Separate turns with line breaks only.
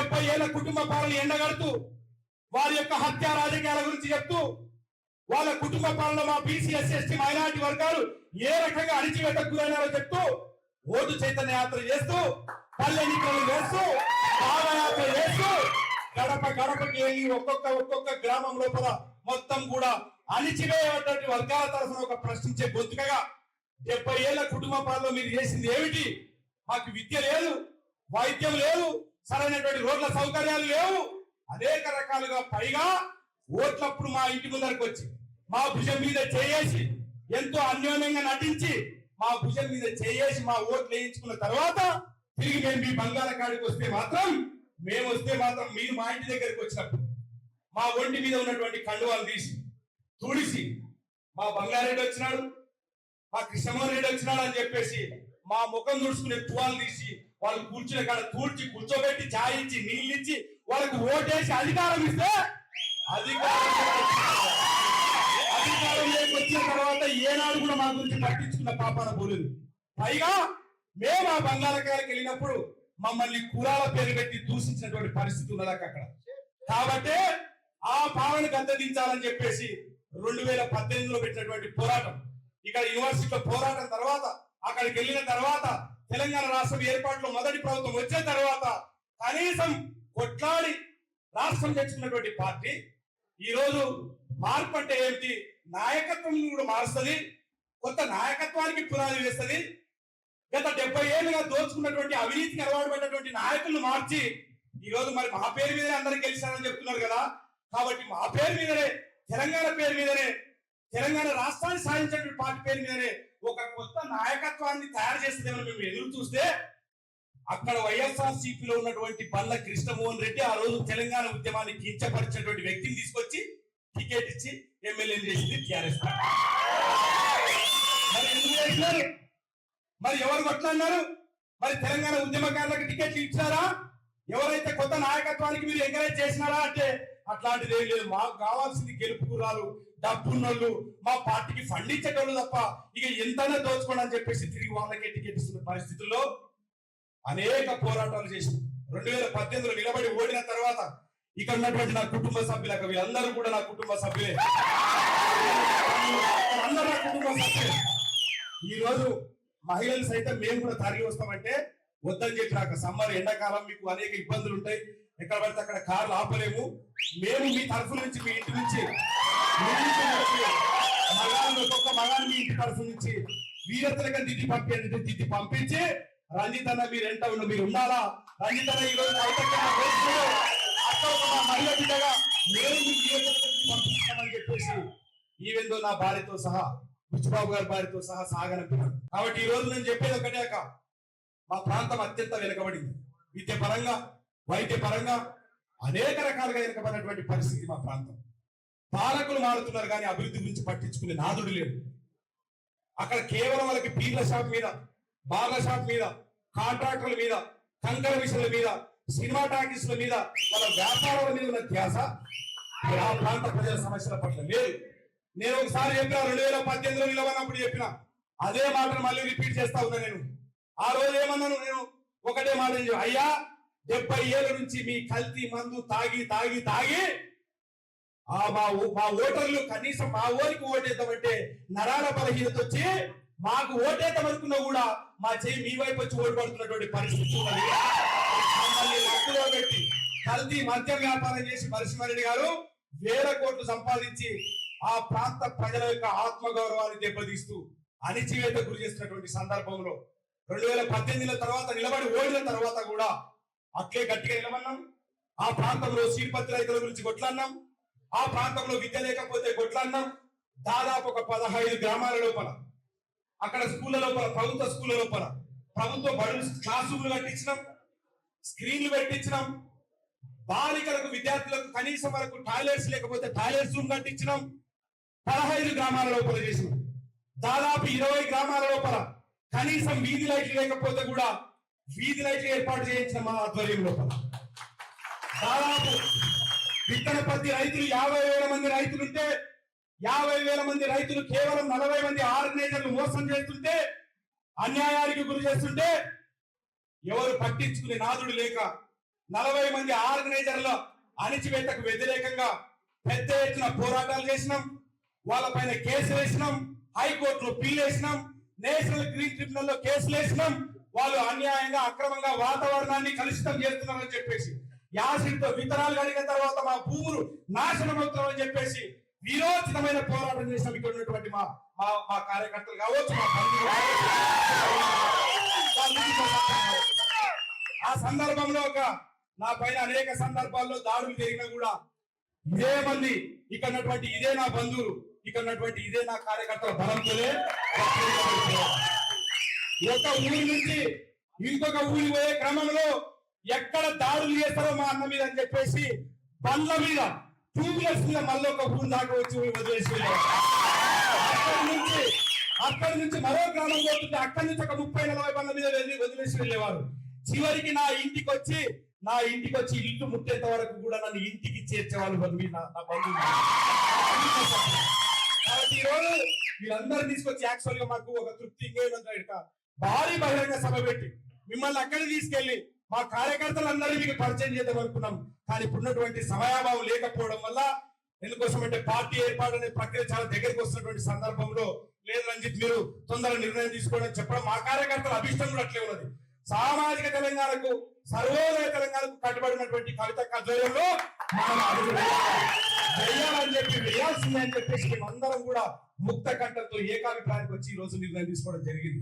70 ఏళ్ల కుటుంబ పాలన ఎండగడుతూ వారి యొక్క హత్య రాజకీయాల గురించి చెప్తూ వాళ్ళ కుటుంబ పాలనలో మా బీసీ ఎస్సీ ఎస్టీ మైనారిటీ వర్గాలు ఏ రకంగా అణిచివేతకు గురైనారో చెప్తూ ఓటు చైతన్య యాత్ర చేస్తూ పల్లె ఎన్నికలు చేస్తూ పాదయాత్ర చేస్తూ గడప గడపకి వెళ్ళి ఒక్కొక్క గ్రామం లోపల మొత్తం కూడా అణిచివేయబడ్డ వర్గాల తరఫున ఒక ప్రశ్నించే గొంతుకగా 70 ఏళ్ల కుటుంబ పాలనలో మీరు చేసింది ఏమిటి? మాకు విద్య లేదు, వైద్యం లేదు, సరైనటువంటి రోడ్ల సౌకర్యాలు లేవు, అనేక రకాలుగా పైగా ఓట్లప్పుడు మా ఇంటి ముందరకు వచ్చి మా భుజం మీద చేయేసి ఎంతో అన్యోన్యంగా నటించి మా భుజం మీద చేయేసి మా ఓట్లు వేయించుకున్న తర్వాత తిరిగి మేము మీ బంగాళాఖాడికి వస్తే మాత్రం మీరు మా ఇంటి దగ్గరికి వచ్చినప్పుడు మా ఒంటి మీద ఉన్నటువంటి కండువాలు తీసి తుడిసి మా బంగారెడ్డి వచ్చినాడు, మా కృష్ణమోహన్ రెడ్డి వచ్చినాడు అని చెప్పేసి మా ముఖం తుడుచుకునే తువాలు తీసి వాళ్ళు కూర్చునే కాడ తూడ్చి కూర్చోబెట్టి చాయ్ ఇచ్చి నీళ్ళు ఇచ్చి వాళ్ళకు ఓటేసి అధికారం ఇస్తే అధికారం వచ్చిన తర్వాత ఏనాడు కూడా మా గురించి పట్టించుకున్న పాపాన పోలేదు. పైగా మేము ఆ బంగాళాఖాడికి వెళ్ళినప్పుడు మమ్మల్ని కులాల పేరు పెట్టి దూషించినటువంటి పరిస్థితి ఉన్నది అక్కడ. కాబట్టి ఆ పాలన గద్దెదించాలని చెప్పేసి 2018లో పెట్టినటువంటి పోరాటం, ఇక్కడ యూనివర్సిటీలో పోరాటం తర్వాత అక్కడికి వెళ్ళిన తర్వాత తెలంగాణ రాష్ట్రం ఏర్పాటులో మొదటి ప్రభుత్వం వచ్చిన తర్వాత కనీసం కొట్లాడి రాష్ట్రం తెచ్చుకున్నటువంటి పార్టీ ఈరోజు మార్పు అంటే ఏంటి? నాయకత్వం కూడా మారుస్తుంది, కొత్త నాయకత్వానికి పునాది వేస్తుంది. గత 70 ఏళ్ళుగా దోచుకున్నటువంటి అవినీతికి అలవాటు పడినటువంటి నాయకులను మార్చి ఈరోజు మరి మా పేరు మీదనే అందరికి గెలిచారని చెప్తున్నారు కదా. కాబట్టి మా పేరు మీదనే, తెలంగాణ పేరు మీదనే, తెలంగాణ రాష్ట్రాన్ని సాధించినటువంటి పార్టీ పేరు మీదనే ఒక కొత్త నాయకత్వాన్ని తయారు చేస్తుందేమో మేము ఎదురు చూస్తే అక్కడ వైఎస్ఆర్సీపీలో ఉన్నటువంటి పల్ల కృష్ణమోహన్ రెడ్డి ఆ రోజు తెలంగాణ ఉద్యమాన్ని కించపరిచినటువంటి వ్యక్తిని తీసుకొచ్చి టికెట్ ఇచ్చి ఎమ్మెల్యేలు చేసింది టీఆర్ఎస్. మరి ఎందుకు చేసినారు? మరి ఎవరు కొట్లాడినారు? మరి తెలంగాణ ఉద్యమకారులకు టికెట్లు ఇచ్చారా? ఎవరైతే కొత్త నాయకత్వానికి మీరు ఎంకరేజ్ చేసినారా అంటే అట్లాంటిది ఏం లేదు. మాకు కావాల్సింది గెలుపు గుర్రాలు, డబ్బున్నోళ్ళు, మా పార్టీకి ఫండ్ ఇచ్చేటోళ్ళు తప్ప ఇక ఎంతైనా దోచుకోండి అని చెప్పేసి తిరిగి వాళ్ళకే టికెట్ ఇస్తున్న పరిస్థితుల్లో అనేక పోరాటాలు చేసి 2018లో నిలబడి ఓడిన తర్వాత ఇక్కడ ఉన్నటువంటి నా కుటుంబ సభ్యులకు వీళ్ళందరూ కూడా నా కుటుంబ సభ్యులే, అందరూ నా కుటుంబ సభ్యులే. ఈ రోజు మహిళలు సైతం మేము కూడా తరలి వస్తామంటే వద్దని చెప్పినాక సమ్మర్ ఎండాకాలం మీకు అనేక ఇబ్బందులు ఉంటాయి, ఎక్కడ పడితే అక్కడ కార్లు ఆపలేము. మేము మీ తరఫు నుంచి మీ ఇంటి నుంచి ఒక్కొక్క మగాన్ని మీ ఇంటి తరఫు నుంచి వీరతలుగా దిద్ది పంపించి రంజిత్ అన్న మీరు ఎంత ఉన్న మీరు ఉండాలా, రంజిత్ అన్న ఈ రోజు మహిళ బిడ్డగా నేను పంపిస్తామని చెప్పేసి ఈవెందో నా భార్యతో సహా బుచ్చిబాబు గారి భార్యతో సహా సాగనంటున్నాను. కాబట్టి ఈ రోజు నేను చెప్పేది ఒకటేక మా ప్రాంతం అత్యంత వెనుకబడింది, విద్య పరంగా వైద్య పరంగా అనేక రకాలుగా వెనుకబడినటువంటి పరిస్థితి మా ప్రాంతం. పాలకులు మారుతున్నారు కానీ అభివృద్ధి గురించి పట్టించుకునే నాదుడు లేడు. అక్కడ కేవలం వాళ్ళకి పీర్ల షాప్ మీద, బార్ల షాప్ మీద, కాంట్రాక్టర్ల మీద, కంకర మిషన్ల మీద, సినిమా టాకీస్ల మీద, వాళ్ళ వ్యాపారాల మీద ఉన్న ధ్యాస ఆ ప్రాంత ప్రజల సమస్యల పట్ల లేదు. నేను ఒకసారి చెప్పిన 2018లో నిలవనప్పుడు చెప్పిన అదే మాటను మళ్ళీ రిపీట్ చేస్తా ఉన్నా. నేను ఆ రోజు ఏమన్నాను? నేను ఒకటే మాట, అయ్యా 70 ఏళ్ళ నుంచి మీ కల్తీ మందు తాగి తాగి తాగి మా ఓటర్లు కనీసం మా ఊరికి ఓటేద్దామంటే నరాల బలహీనత వచ్చి మాకు ఓటేద్దామనుకున్నా కూడా మా చెయ్యి మీ వైపు వచ్చి ఓటు పడుతున్నటువంటి పరిస్థితి ఉన్నది. లక్కులో పెట్టి కల్తీ మద్య వ్యాపారం చేసి నరసింహారెడ్డి గారు వేల కోట్లు సంపాదించి ఆ ప్రాంత ప్రజల యొక్క ఆత్మగౌరవాన్ని దెబ్బతీస్తూ అణిచివేత గురి చేస్తున్నటువంటి సందర్భంలో 2018 తర్వాత నిలబడి ఓడిన తర్వాత కూడా అట్లే గట్టిగా నిలబడినాం. ఆ ప్రాంతంలో సీపత్తి రైతుల గురించి కొట్లాడినాం, ఆ ప్రాంతంలో విద్య లేకపోతే కొట్లాడినాం. దాదాపు ఒక 15 గ్రామాల లోపల అక్కడ స్కూళ్ళ లోపల, ప్రభుత్వ స్కూళ్ళ లోపల ప్రభుత్వ బడులు క్లాస్ రూమ్లు కట్టించినాం, స్క్రీన్లు పెట్టించినాం. బాలికలకు విద్యార్థులకు కనీసం వరకు టాయిలెట్స్ లేకపోతే టాయిలెట్స్ రూమ్ కట్టించినాం. 15 గ్రామాల లోపల చేసినాం. దాదాపు 20 గ్రామాల లోపల కనీసం వీధి లైట్లు లేకపోతే కూడా వీధి లైట్లు ఏర్పాటు చేయించిన మా ఆధ్వర్యం లోపల. దాదాపు విత్తన పత్తి రైతులు 50,000 మంది రైతులుంటే 50,000 మంది రైతులు కేవలం 40 మంది ఆర్గనైజర్లు మోసం చేస్తుంటే, అన్యాయానికి గురి చేస్తుంటే ఎవరు పట్టించుకునే నాదుడు లేక 40 మంది ఆర్గనైజర్ల అణిచివేతకు వ్యతిరేకంగా పెద్ద ఎత్తున పోరాటాలు చేసినాం. వాళ్ళపైన కేసులు వేసినాం, హైకోర్టులో పిల్లు వేసినాం, నేషనల్ గ్రీన్ ట్రిబ్యునల్ లో కేసులు వేసినాం. వాళ్ళు అన్యాయంగా అక్రమంగా వాతావరణాన్ని కలుషితం చేస్తున్నారని చెప్పేసి, యాసిడ్తో విత్తనాలు కడిగిన తర్వాత మా భూములు నాశనం అవుతున్నామని చెప్పేసి వీరోచితమైన పోరాటం చేసినాం. ఇక్కడ ఉన్నటువంటి మా మా మా కార్యకర్తలు కావచ్చు, మా బంధువులు కావచ్చు. ఆ సందర్భంలో నా పైన అనేక సందర్భాల్లో దాడులు జరిగినా కూడా ఇదే మంది ఇక్కడ ఉన్నటువంటి ఇదే నా బంధువులు, ఇక్కడ ఉన్నటువంటి ఇదే నా కార్యకర్తల బలంతోనే ఒక ఊరి నుంచి ఇంకొక ఊరి పోయే క్రమంలో ఎక్కడ దాడులు చేస్తారో మా అన్న మీద అని చెప్పేసి బండ్ల మీద, టూ వీలర్స్ మీద మళ్ళీ ఒక ఊరు దాకా వచ్చి వదిలేసి అక్కడి నుంచి మరో గ్రామం పోతుంటే అక్కడి నుంచి ఒక 30-40 బండ్ల మీద వదిలేసి వెళ్ళేవారు. చివరికి నా ఇంటికి వచ్చి ఇల్లు ముట్టేంత వరకు కూడా నన్ను ఇంటికి చేర్చేవాళ్ళు నా బంధువులు. కాబట్టి ఈరోజు వీళ్ళందరూ తీసుకొచ్చి యాక్చువల్ గా మాకు ఒక తృప్తి ఇంకేమంటారు, భారీ బహిరంగ సభ పెట్టి మిమ్మల్ని అక్కడికి తీసుకెళ్లి మా కార్యకర్తలందరూ మీకు పరిచయం చేద్దాం అనుకున్నాం. కానీ ఇప్పుడున్నటువంటి సమయాభావం లేకపోవడం వల్ల, ఎందుకోసం అంటే పార్టీ ఏర్పాటు అనే ప్రక్రియ చాలా దగ్గరికి వస్తున్నటువంటి సందర్భంలో లేదు రంజిత్ మీరు తొందరగా నిర్ణయం తీసుకోవడం చెప్పడం మా కార్యకర్తల అభిష్టం కూడా అట్లే ఉన్నది. సామాజిక తెలంగాణకు, సర్వోదయ తెలంగాణకు కట్టుబడినటువంటి కవిత కథలో మనం అడుగు వేయాలని చెప్పి వేయాల్సిందే అని చెప్పేసి మేమందరం కూడా ముక్త కంఠంతో ఏకాభిప్రాయానికి వచ్చి ఈ రోజు నిర్ణయం తీసుకోవడం జరిగింది.